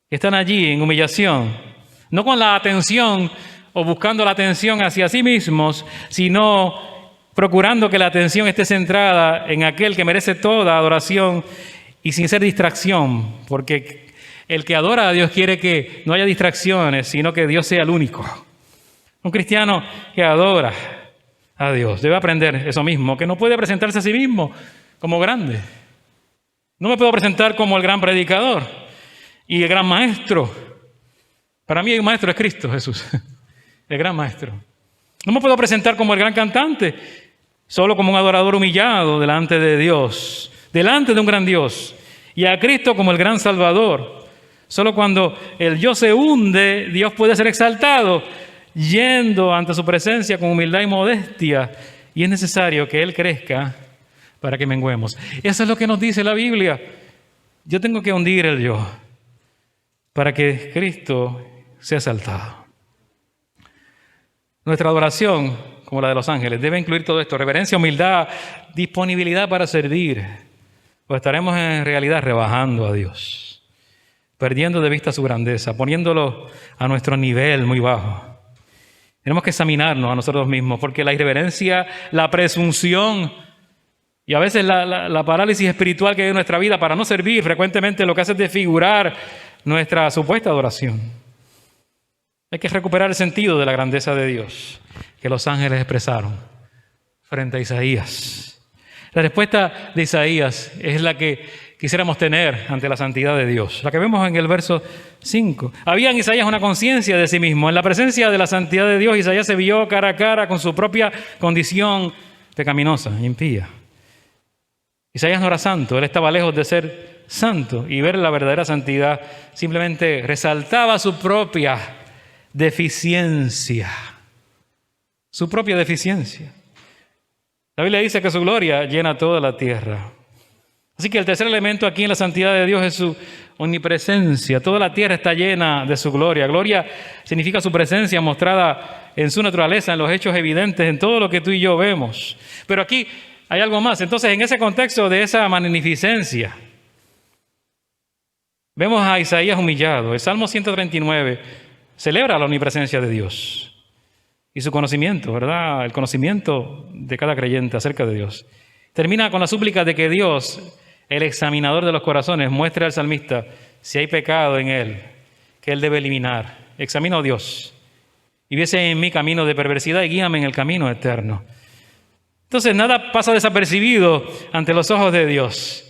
que están allí en humillación, no con la atención o buscando la atención hacia sí mismos, sino procurando que la atención esté centrada en aquel que merece toda adoración y sin ser distracción, porque el que adora a Dios quiere que no haya distracciones, sino que Dios sea el único. Un cristiano que adora a Dios debe aprender eso mismo, que no puede presentarse a sí mismo como grande. No me puedo presentar como el gran predicador y el gran maestro. Para mí el maestro es Cristo Jesús, el gran maestro. No me puedo presentar como el gran cantante, solo como un adorador humillado delante de Dios, delante de un gran Dios y a Cristo como el gran Salvador. Solo cuando el yo se hunde, Dios puede ser exaltado, yendo ante su presencia con humildad y modestia. Y es necesario que Él crezca para que menguemos. Eso es lo que nos dice la Biblia. Yo tengo que hundir el yo para que Cristo sea exaltado. Nuestra adoración, como la de los ángeles, debe incluir todo esto: reverencia, humildad, disponibilidad para servir. O estaremos en realidad rebajando a Dios, perdiendo de vista su grandeza, poniéndolo a nuestro nivel muy bajo. Tenemos que examinarnos a nosotros mismos, porque la irreverencia, la presunción y a veces la parálisis espiritual que hay en nuestra vida para no servir, frecuentemente lo que hace es desfigurar nuestra supuesta adoración. Hay que recuperar el sentido de la grandeza de Dios que los ángeles expresaron frente a Isaías. La respuesta de Isaías es la que quisiéramos tener ante la santidad de Dios, la que vemos en el verso 5. Había en Isaías una conciencia de sí mismo. En la presencia de la santidad de Dios, Isaías se vio cara a cara con su propia condición pecaminosa, impía. Isaías no era santo, él estaba lejos de ser santo, y ver la verdadera santidad simplemente resaltaba su propia deficiencia. Su propia deficiencia. La Biblia dice que su gloria llena toda la tierra. Así que el tercer elemento aquí en la santidad de Dios es su omnipresencia. Toda la tierra está llena de su gloria. Gloria significa su presencia mostrada en su naturaleza, en los hechos evidentes, en todo lo que tú y yo vemos. Pero aquí hay algo más. Entonces, en ese contexto de esa magnificencia, vemos a Isaías humillado. El Salmo 139 celebra la omnipresencia de Dios y su conocimiento, ¿verdad? El conocimiento de cada creyente acerca de Dios. Termina con la súplica de que Dios, el examinador de los corazones, muestre al salmista si hay pecado en él, que él debe eliminar. Examina, oh Dios, y viese en mí camino de perversidad y guíame en el camino eterno. Entonces, nada pasa desapercibido ante los ojos de Dios.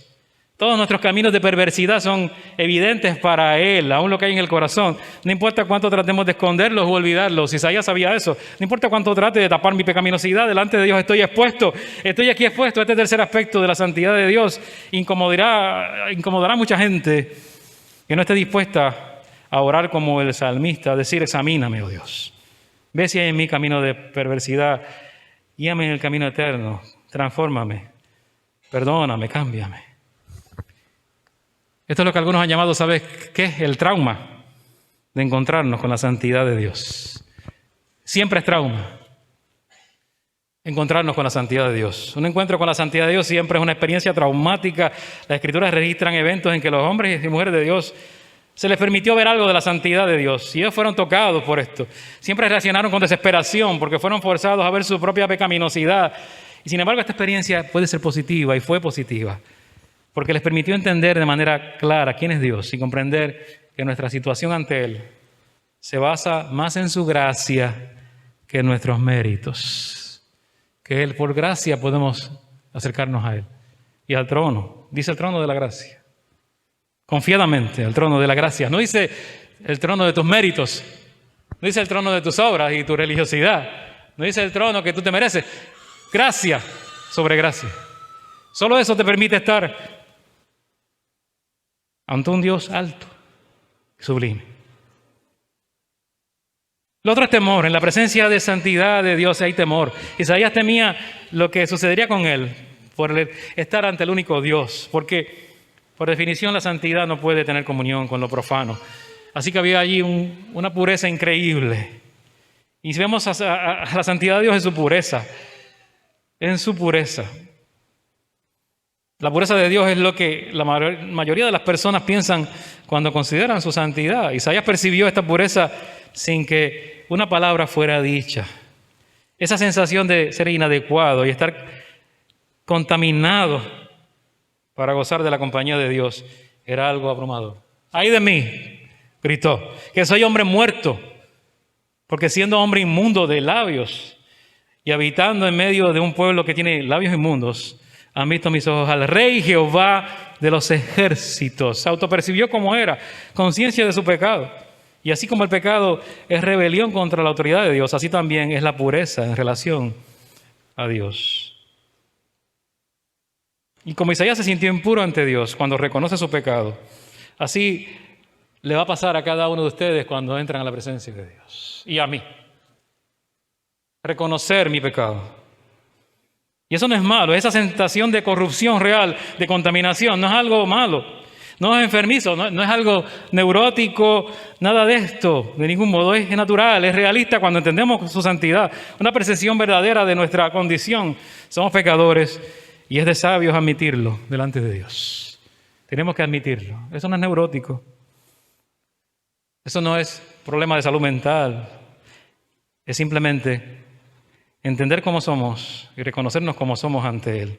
Todos nuestros caminos de perversidad son evidentes para Él, aún lo que hay en el corazón. No importa cuánto tratemos de esconderlos o olvidarlos. Isaías sabía eso. No importa cuánto trate de tapar mi pecaminosidad, delante de Dios estoy expuesto. Estoy aquí expuesto. Este tercer aspecto de la santidad de Dios incomodará a mucha gente que no esté dispuesta a orar como el salmista, a decir: examíname, oh Dios. Ve si hay en mí camino de perversidad. Guíame en el camino eterno. Transfórmame. Perdóname, cámbiame. Esto es lo que algunos han llamado, ¿sabes qué? El trauma de encontrarnos con la santidad de Dios. Siempre es trauma encontrarnos con la santidad de Dios. Un encuentro con la santidad de Dios siempre es una experiencia traumática. Las Escrituras registran eventos en que los hombres y mujeres de Dios se les permitió ver algo de la santidad de Dios y ellos fueron tocados por esto. Siempre reaccionaron con desesperación porque fueron forzados a ver su propia pecaminosidad. Y sin embargo, esta experiencia puede ser positiva y fue positiva, porque les permitió entender de manera clara quién es Dios y comprender que nuestra situación ante Él se basa más en su gracia que en nuestros méritos. Que Él, por gracia, podemos acercarnos a Él y al trono. Dice el trono de la gracia. Confiadamente al trono de la gracia. No dice el trono de tus méritos. No dice el trono de tus obras y tu religiosidad. No dice el trono que tú te mereces. Gracia sobre gracia. Solo eso te permite estar ante un Dios alto, sublime. Lo otro es temor. En la presencia de santidad de Dios hay temor. Isaías temía lo que sucedería con él por estar ante el único Dios, porque por definición la santidad no puede tener comunión con lo profano. Así que había allí una pureza increíble. Y si vemos a la santidad de Dios en su pureza. La pureza de Dios es lo que la mayoría de las personas piensan cuando consideran su santidad. Isaías percibió esta pureza sin que una palabra fuera dicha. Esa sensación de ser inadecuado y estar contaminado para gozar de la compañía de Dios era algo abrumador. ¡Ay de mí!, gritó, que soy hombre muerto, porque siendo hombre inmundo de labios y habitando en medio de un pueblo que tiene labios inmundos, han visto mis ojos al Rey Jehová de los ejércitos. Se autopercibió como era, conciencia de su pecado. Y así como el pecado es rebelión contra la autoridad de Dios, así también es la pureza en relación a Dios. Y como Isaías se sintió impuro ante Dios cuando reconoce su pecado, así le va a pasar a cada uno de ustedes cuando entran a la presencia de Dios. Y a mí. Reconocer mi pecado. Y eso no es malo. Esa sensación de corrupción real, de contaminación, no es algo malo. No es enfermizo, no es algo neurótico, nada de esto, de ningún modo. Es natural, es realista cuando entendemos su santidad. Una percepción verdadera de nuestra condición. Somos pecadores y es de sabios admitirlo delante de Dios. Tenemos que admitirlo. Eso no es neurótico. Eso no es problema de salud mental. Es simplemente entender cómo somos y reconocernos como somos ante Él.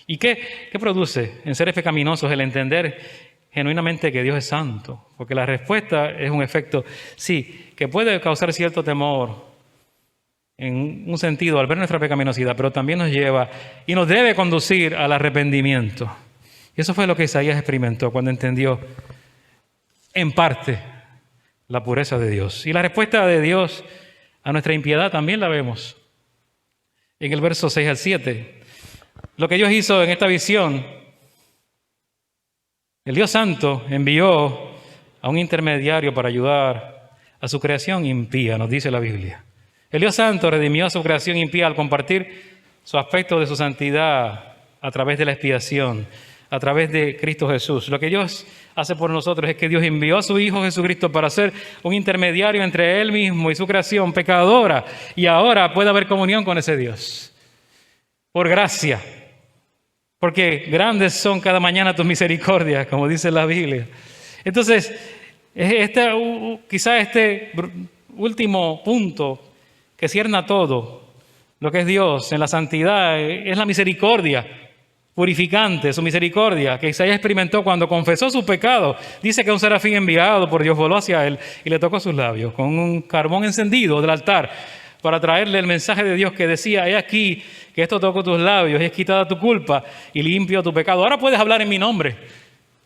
¿Y qué produce en seres pecaminosos el entender genuinamente que Dios es santo? Porque la respuesta es un efecto, sí, que puede causar cierto temor en un sentido al ver nuestra pecaminosidad, pero también nos lleva y nos debe conducir al arrepentimiento. Y eso fue lo que Isaías experimentó cuando entendió en parte la pureza de Dios. Y la respuesta de Dios a nuestra impiedad también la vemos en el verso 6 al 7. Lo que Dios hizo en esta visión, el Dios Santo envió a un intermediario para ayudar a su creación impía, nos dice la Biblia. El Dios Santo redimió a su creación impía al compartir su aspecto de su santidad a través de la expiación, a través de Cristo Jesús. Lo que Dios hace por nosotros es que Dios envió a su Hijo Jesucristo para ser un intermediario entre Él mismo y su creación pecadora, y ahora puede haber comunión con ese Dios. Por gracia. Porque grandes son cada mañana tus misericordias, como dice la Biblia. Entonces, quizá este último punto que cierna todo, lo que es Dios en la santidad, es la misericordia purificante, su misericordia, que Isaías experimentó cuando confesó su pecado. Dice que un serafín enviado por Dios voló hacia él y le tocó sus labios con un carbón encendido del altar para traerle el mensaje de Dios que decía: he aquí que esto tocó tus labios, y es quitada tu culpa y limpio tu pecado. Ahora puedes hablar en mi nombre,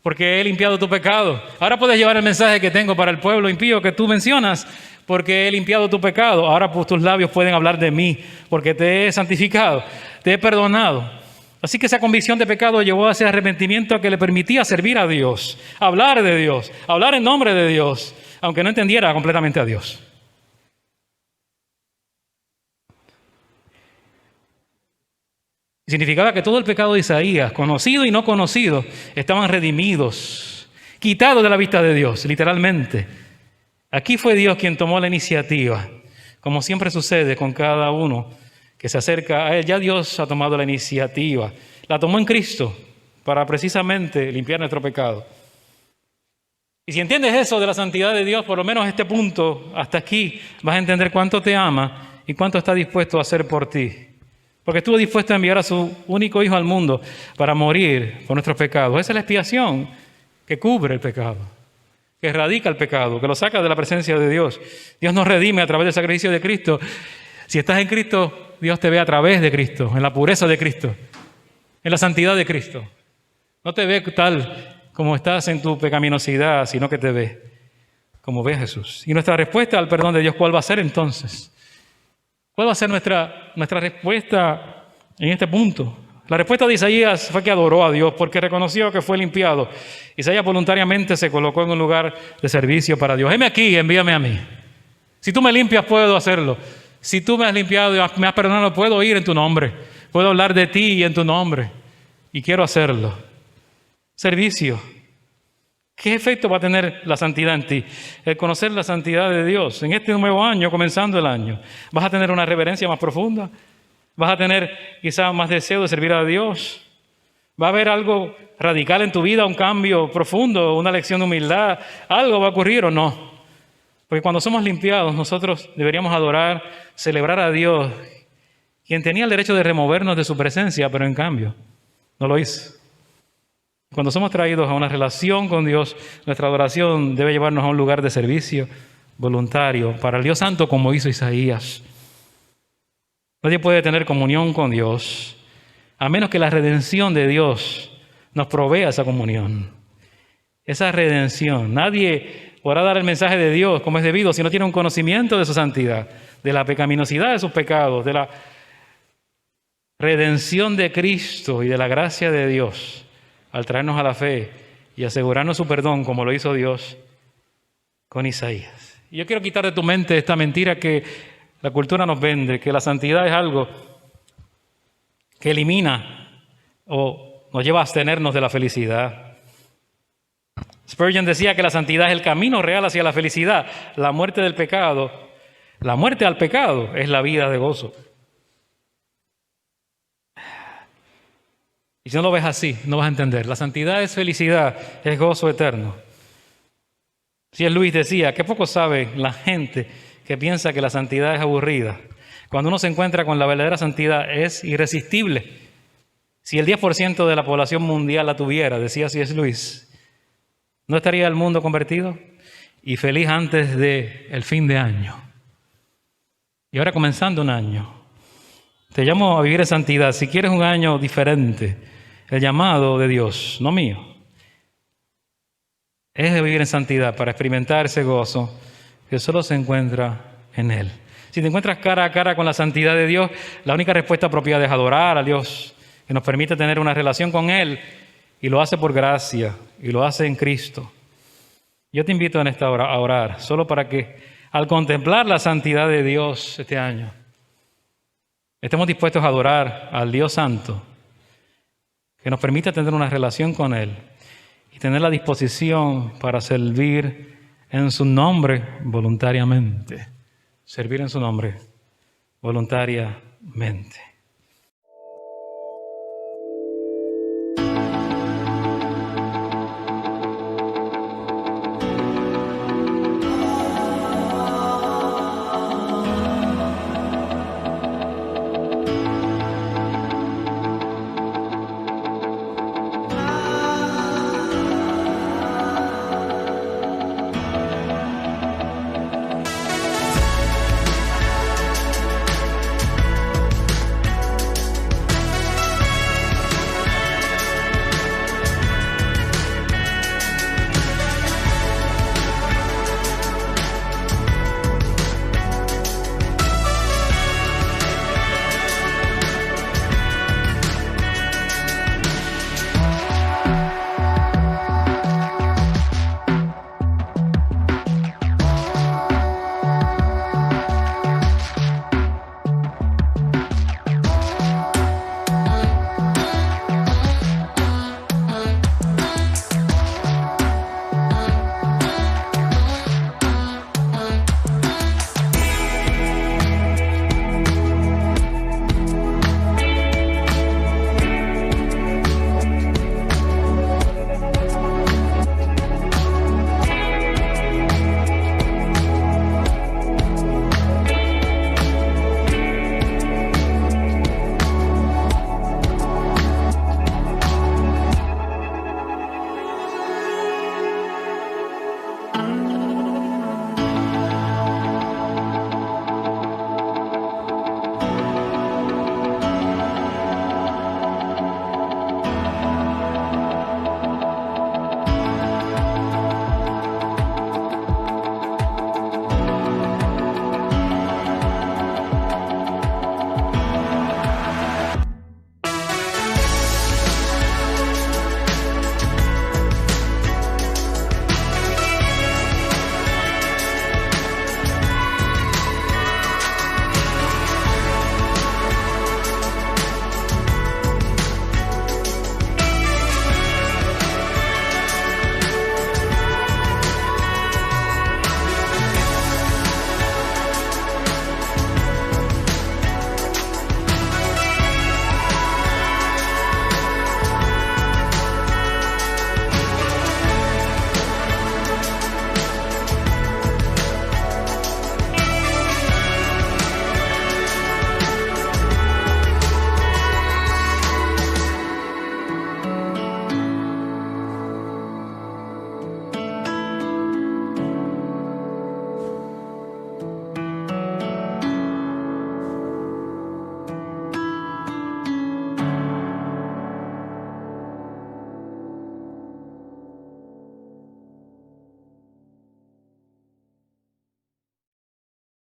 porque he limpiado tu pecado. Ahora puedes llevar el mensaje que tengo para el pueblo impío que tú mencionas, porque he limpiado tu pecado. Ahora pues tus labios pueden hablar de mí, porque te he santificado, te he perdonado. Así que esa convicción de pecado llevó a ese arrepentimiento que le permitía servir a Dios, hablar de Dios, hablar en nombre de Dios, aunque no entendiera completamente a Dios. Significaba que todo el pecado de Isaías, conocido y no conocido, estaban redimidos, quitados de la vista de Dios, literalmente. Aquí fue Dios quien tomó la iniciativa, como siempre sucede con cada uno que se acerca a Él. Ya Dios ha tomado la iniciativa, la tomó en Cristo para precisamente limpiar nuestro pecado. Y si entiendes eso de la santidad de Dios, por lo menos este punto, hasta aquí, vas a entender cuánto te ama y cuánto está dispuesto a hacer por ti. Porque estuvo dispuesto a enviar a su único Hijo al mundo para morir por nuestros pecados. Esa es la expiación que cubre el pecado, que erradica el pecado, que lo saca de la presencia de Dios. Dios nos redime a través del sacrificio de Cristo. Si estás en Cristo, Dios te ve a través de Cristo, en la pureza de Cristo, en la santidad de Cristo. No te ve tal como estás en tu pecaminosidad, sino que te ve como ve a Jesús. Y nuestra respuesta al perdón de Dios, ¿cuál va a ser entonces? ¿Cuál va a ser nuestra respuesta en este punto? La respuesta de Isaías fue que adoró a Dios porque reconoció que fue limpiado. Isaías voluntariamente se colocó en un lugar de servicio para Dios. Heme aquí, envíame a mí. Si tú me limpias, puedo hacerlo. Si tú me has limpiado y me has perdonado, puedo ir en tu nombre. Puedo hablar de ti y en tu nombre. Y quiero hacerlo. Servicio. ¿Qué efecto va a tener la santidad en ti? El conocer la santidad de Dios. En este nuevo año, comenzando el año, vas a tener una reverencia más profunda. Vas a tener quizás más deseo de servir a Dios. Va a haber algo radical en tu vida, un cambio profundo, una lección de humildad. ¿Algo va a ocurrir o no? Porque cuando somos limpiados, nosotros deberíamos adorar, celebrar a Dios, quien tenía el derecho de removernos de su presencia, pero en cambio no lo hizo. Cuando somos traídos a una relación con Dios, nuestra adoración debe llevarnos a un lugar de servicio voluntario para el Dios Santo, como hizo Isaías. Nadie puede tener comunión con Dios a menos que la redención de Dios nos provea esa comunión, esa redención. Nadie podrá dar el mensaje de Dios como es debido si no tiene un conocimiento de su santidad, de la pecaminosidad de sus pecados, de la redención de Cristo y de la gracia de Dios al traernos a la fe y asegurarnos su perdón como lo hizo Dios con Isaías. Y yo quiero quitar de tu mente esta mentira que la cultura nos vende, que la santidad es algo que elimina o nos lleva a abstenernos de la felicidad. Spurgeon decía que la santidad es el camino real hacia la felicidad. La muerte del pecado, la muerte al pecado es la vida de gozo. Y si no lo ves así, no vas a entender. La santidad es felicidad, es gozo eterno. C.S. Lewis decía, qué poco sabe la gente que piensa que la santidad es aburrida. Cuando uno se encuentra con la verdadera santidad es irresistible. Si el 10% de la población mundial la tuviera, decía C.S. Lewis, ¿no estaría el mundo convertido y feliz antes del fin de año? Y ahora comenzando un año, te llamo a vivir en santidad. Si quieres un año diferente, el llamado de Dios, no mío, es de vivir en santidad para experimentar ese gozo que solo se encuentra en Él. Si te encuentras cara a cara con la santidad de Dios, la única respuesta apropiada es adorar a Dios, que nos permite tener una relación con Él, y lo hace por gracia, y lo hace en Cristo. Yo te invito en esta hora a orar, solo para que al contemplar la santidad de Dios este año, estemos dispuestos a adorar al Dios Santo, que nos permita tener una relación con Él y tener la disposición para servir en su nombre voluntariamente. Servir en su nombre voluntariamente.